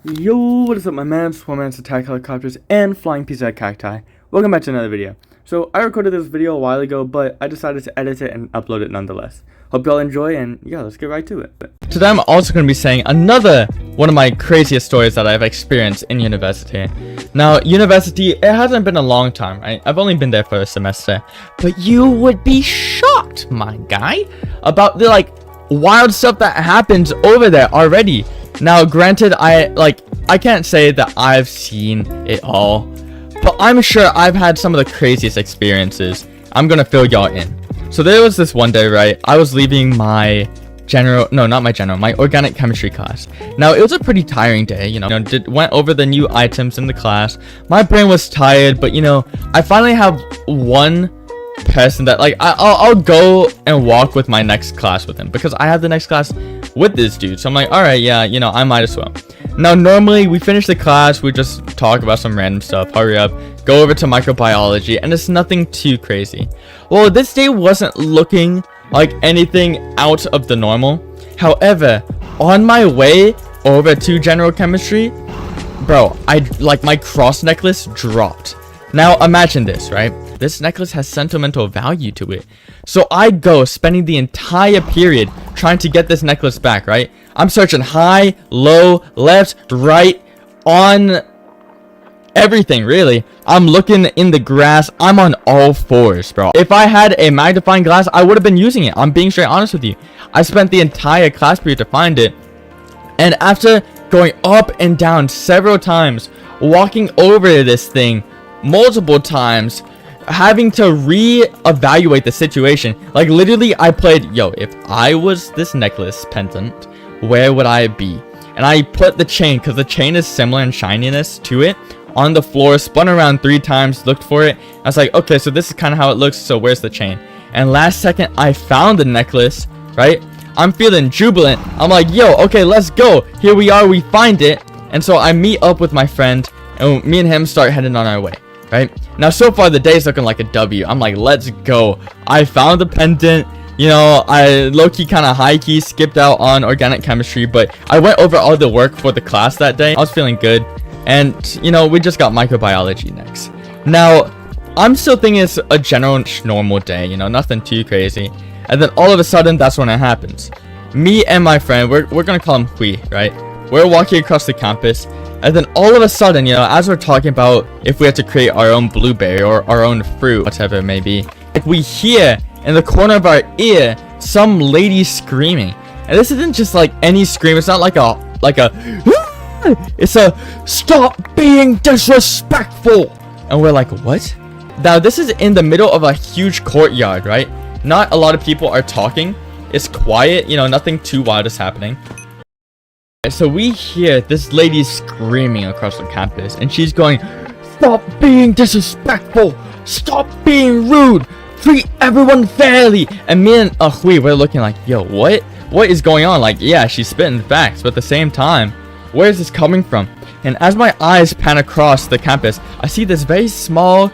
Yo, what is up my man, swarmans, attack helicopters, and flying pizza cacti. Welcome back to another video. So, I recorded this video a while ago, but I decided to edit it and upload it nonetheless. Hope y'all enjoy, and yeah, let's get right to it. Today I'm also going to be saying another one of my craziest stories that I've experienced in university. Now, university, it hasn't been a long time, right? I've only been there for a semester. But you would be shocked, my guy, about the, wild stuff that happens over there already. Now, granted, I can't say that I've seen it all, but I'm sure I've had some of the craziest experiences. I'm gonna fill y'all in. So there was this one day, right? I was leaving my my organic chemistry class. Now, it was a pretty tiring day, went over the new items in the class. My brain was tired, but I finally have one person that I'll go and walk with my next class with him, because I have the next class with this dude. So I'm like, all right, yeah, I might as well. Now, normally we finish the class, we just talk about some random stuff, hurry up, go over to microbiology, and it's nothing too crazy. Well, this day wasn't looking like anything out of the normal. However, on my way over to general chemistry, bro, my cross necklace dropped. Now, imagine this, right? This necklace has sentimental value to it. So I go spending the entire period trying to get this necklace back, right? I'm searching high, low, left, right, on everything, really. I'm looking in the grass. I'm on all fours, bro. If I had a magnifying glass, I would have been using it. I'm being straight honest with you. I spent the entire class period to find it. And after going up and down several times, walking over this thing multiple times, having to re-evaluate the situation, literally I played, if I was this necklace pendant, where would I be? And I put the chain, because the chain is similar in shininess to it, on the floor, spun around 3 times, looked for it. I was like, okay, so this is kind of how it looks, so where's the chain? And last second, I found the necklace, right? I'm feeling jubilant. I'm like, okay, let's go. Here we are, we find it. And so I meet up with my friend, and me and him start heading on our way. Right now, so far the day's looking like a W. I'm like, let's go. I found the pendant. I low-key kind of high-key skipped out on organic chemistry, but I went over all the work for the class that day. I was feeling good, and we just got microbiology next. Now, I'm still thinking it's a general normal day, nothing too crazy. And then all of a sudden, that's when it happens. Me and my friend, we're gonna call him Hui, right? We're walking across the campus. And then all of a sudden, as we're talking about if we have to create our own blueberry or our own fruit, whatever it may be, we hear in the corner of our ear some lady screaming. And this isn't just any scream. It's not like a it's a "stop being disrespectful." And we're like, what? Now, this is in the middle of a huge courtyard, right? Not a lot of people are talking. It's quiet, nothing too wild is happening. So we hear this lady screaming across the campus, and she's going, "Stop being disrespectful! Stop being rude! Treat everyone fairly!" And me and Hui, we're looking like, yo, what? What is going on? Yeah, she's spitting facts, but at the same time, where is this coming from? And as my eyes pan across the campus, I see this very small,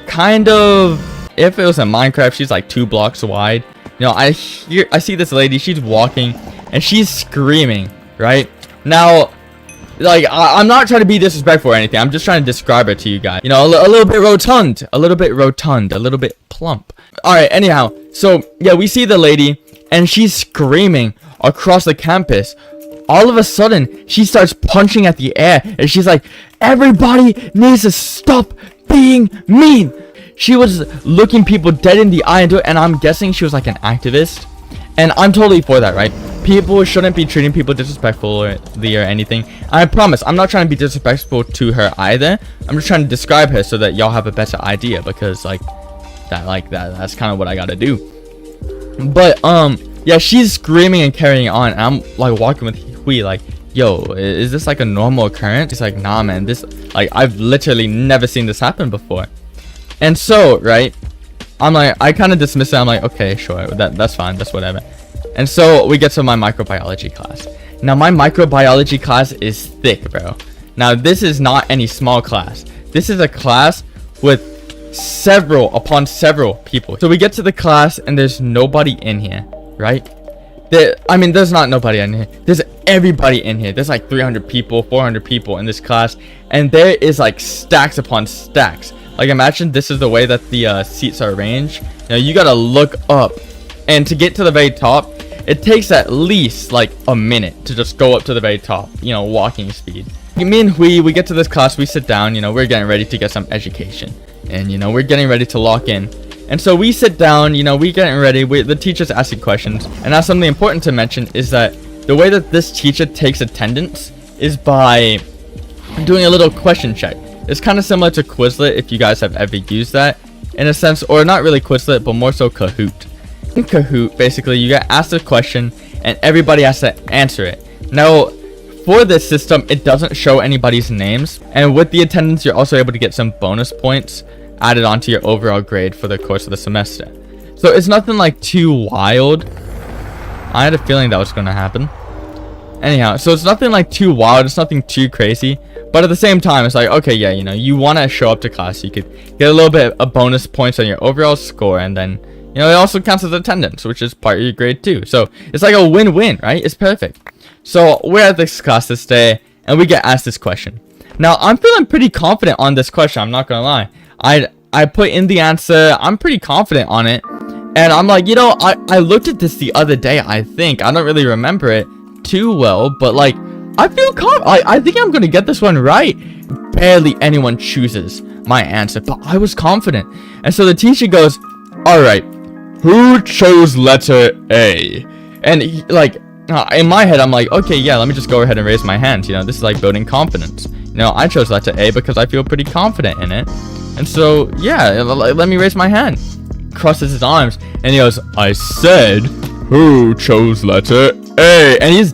kind of, if it was in Minecraft, she's 2 blocks wide. I see this lady, she's walking, and she's screaming, right? Now, I'm not trying to be disrespectful or anything. I'm just trying to describe her to you guys. A little bit rotund, a little bit plump. All right, anyhow. So, yeah, we see the lady, and she's screaming across the campus. All of a sudden, she starts punching at the air, and she's like, "Everybody needs to stop being mean." She was looking people dead in the eye and I'm guessing she was an activist. And I'm totally for that, right? People shouldn't be treating people disrespectfully or anything. I promise, I'm not trying to be disrespectful to her either. I'm just trying to describe her so that y'all have a better idea, because that's kind of what I gotta do. But yeah, she's screaming and carrying on, and I'm walking with Hui yo, is this a normal occurrence? It's nah, man, this I've literally never seen this happen before. And so, right, I'm I kind of dismiss it. I'm okay, sure, that's fine, that's whatever. And so we get to my microbiology class. Now, my microbiology class is thick, bro. Now, this is not any small class. This is a class with several upon several people. So we get to the class and there's nobody in here, right? I mean, there's not nobody in here. There's everybody in here. There's like 300 people, 400 people in this class, and there is like stacks upon stacks. Like, imagine this is the way that the seats are arranged. You know, you gotta look up, and to get to the very top, it takes at least like a minute to just go up to the very top. You know, walking speed. Me and we get to this class, we sit down. You know, we're getting ready to get some education, and you know, we're getting ready to lock in. And so we sit down, you know, we getting ready, the teacher's asking questions. And now something important to mention is that the way that this teacher takes attendance is by doing a little question check. It's kind of similar to Quizlet, if you guys have ever used that, in a sense, or not really Quizlet, but more so Kahoot. In Kahoot, basically, you get asked a question, and everybody has to answer it. Now, for this system, it doesn't show anybody's names, and with the attendance, you're also able to get some bonus points added onto your overall grade for the course of the semester. So it's nothing like too wild. I had a feeling that was going to happen. Anyhow, so it's nothing like too wild, it's nothing too crazy, but at the same time, it's like, okay, yeah, you know, you want to show up to class, so you could get a little bit of bonus points on your overall score, and then, you know, it also counts as attendance, which is part of your grade too. So it's like a win-win, right? It's perfect. So we're at this class this day, and we get asked this question. Now, I'm feeling pretty confident on this question, I'm not gonna lie. I put in the answer, I'm pretty confident on it, and I'm like, you know, I looked at this the other day, I think. I don't really remember it too well, but like, I feel confident. I think I'm gonna get this one right. Barely anyone chooses my answer, but I was confident. And so the teacher goes, all right, who chose letter A? And he, like, in my head, I'm like, okay, yeah, let me just go ahead and raise my hand. You know, this is like building confidence. You know, I chose letter A because I feel pretty confident in it. And so, yeah, let me raise my hand. Crosses his arms, and he goes, I said, who chose letter A? And his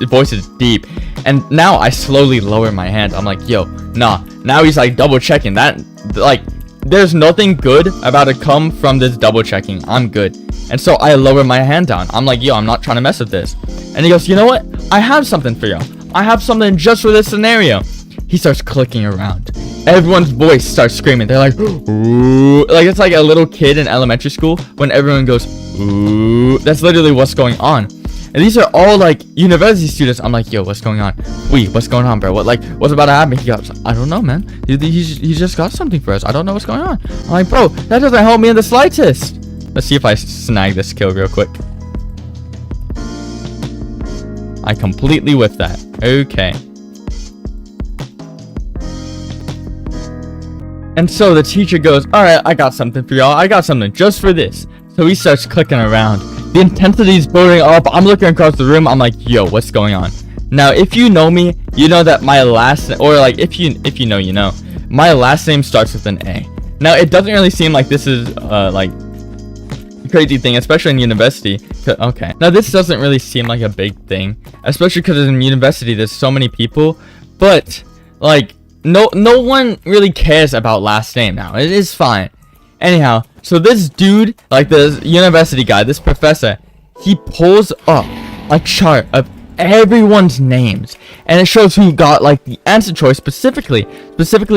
voice is deep. And now I slowly lower my hand. I'm like, yo, nah. Now he's like double checking that. Like, there's nothing good about to come from this double checking. I'm good. And so I lower my hand down. I'm like, yo, I'm not trying to mess with this. And he goes, you know what? I have something for you. I have something just for this scenario. He starts clicking around. Everyone's voice starts screaming. They're like, ooh. Like, it's like a little kid in elementary school when everyone goes, ooh. That's literally what's going on. And these are all like university students. I'm like, yo, what's going on? What's going on, bro? What's about to happen? He goes, I don't know, man. He just got something for us. I don't know what's going on. I'm like, bro, that doesn't help me in the slightest. Let's see if I snag this kill real quick. I completely whiffed that. Okay. And so the teacher goes, all right, I got something for y'all. I got something just for this. So he starts clicking around. The intensity is building up. I'm looking across the room. I'm like, yo, what's going on? Now, if you know me, you know that my last, or like, if you know, you know, my last name starts with an A. Now, it doesn't really seem like this is, like, a crazy thing, especially in university. Okay. Now, this doesn't really seem like a big thing, especially because in university, there's so many people. But, like, no one really cares about last name now. It is fine. Anyhow, so this dude, like the university guy, this professor, he pulls up a chart of everyone's names, and it shows who got like the answer choice specifically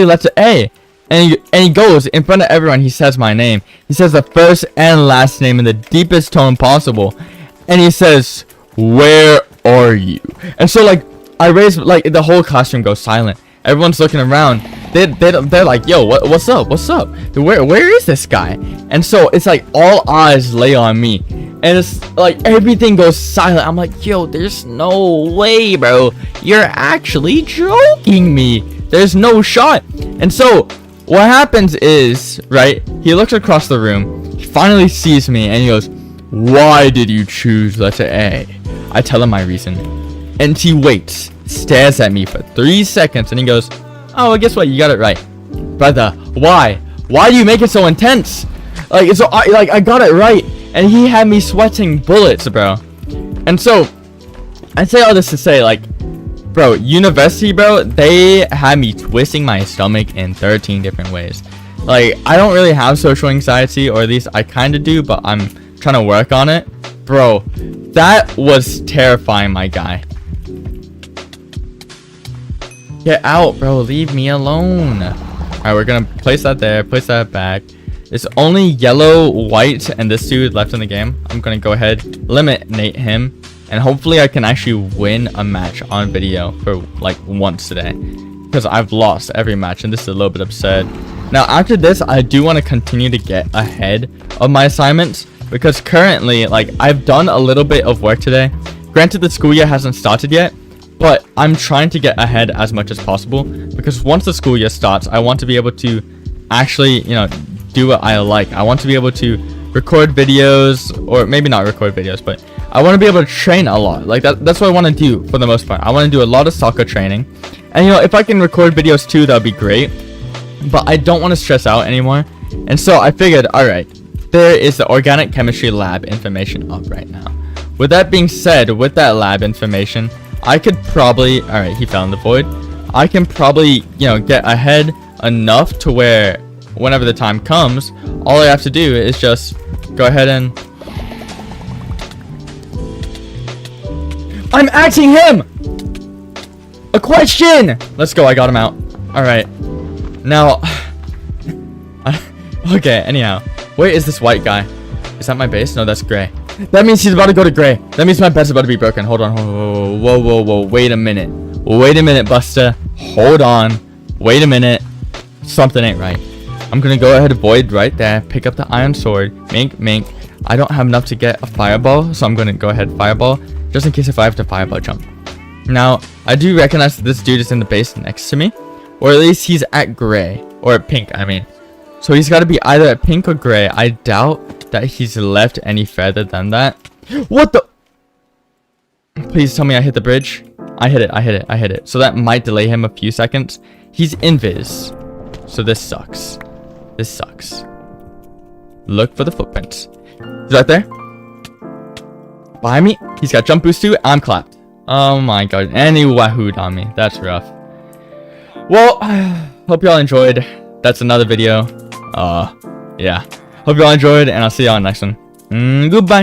letter A. And he goes in front of everyone. He says my name. He says the first and last name in the deepest tone possible, and he says, "Where are you?" And so like I raise, like the whole classroom goes silent. Everyone's looking around. They're like, yo, what's up? Where is this guy? And so it's like all eyes lay on me, and it's like everything goes silent. I'm like, yo, there's no way, bro. You're actually joking me. There's no shot. And so what happens is, right, he looks across the room. He finally sees me, and he goes, why did you choose letter A? I tell him my reason, and he waits, stares at me for 3 seconds, and he goes, oh, well, guess what? You got it right. Brother, why do you make it so intense? Like, so I got it right, and he had me sweating bullets, bro. And so I say all this to say, like, bro, university, bro, they had me twisting my stomach in 13 different ways. Like, I don't really have social anxiety, or at least I kind of do, but I'm trying to work on it. Bro, that was terrifying, my guy. Get out, bro. Leave me alone. Alright, we're gonna place that there. Place that back. It's only yellow, white, and this dude left in the game. I'm gonna go ahead, eliminate him, and hopefully I can actually win a match on video for like once today, because I've lost every match and this is a little bit absurd. Now after this, I do want to continue to get ahead of my assignments, because currently, like, I've done a little bit of work today. Granted, the school year hasn't started yet, but I'm trying to get ahead as much as possible, because once the school year starts, I want to be able to actually, you know, do what I like. I want to be able to record videos, or maybe not record videos, but I want to be able to train a lot. Like that's what I want to do for the most part. I want to do a lot of soccer training, and you know, if I can record videos too, that would be great, but I don't want to stress out anymore. And so I figured, all right, there is the organic chemistry lab information up right now. With that being said, with that lab information, I could probably, all right, he fell in the void. I can probably, you know, get ahead enough to where whenever the time comes, all I have to do is just go ahead and I'm asking him a question. Let's go. I got him out. All right. Now, okay. Anyhow, where is this white guy? Is that my base? No, that's gray. That means he's about to go to gray. That means my bed's about to be broken. Hold on. Whoa. Wait a minute. Wait a minute, Buster. Hold on. Wait a minute. Something ain't right. I'm gonna go ahead, void right there, pick up the iron sword, mink. I don't have enough to get a fireball, so I'm gonna go ahead fireball, just in case if I have to fireball jump. Now, I do recognize that this dude is in the base next to me, or at least he's at gray, or at pink, I mean. So he's gotta be either at pink or gray. I doubt that he's left any further than that. What the? Please tell me I hit the bridge. I hit it. So that might delay him a few seconds. He's invis, so this sucks. This sucks. Look for the footprints. He's right there. Behind me. He's got jump boost too. I'm clapped. Oh my god. And he wahooed on me. That's rough. Well, hope y'all enjoyed. That's another video. Yeah. Hope y'all enjoyed, and I'll see y'all in the next one. Goodbye.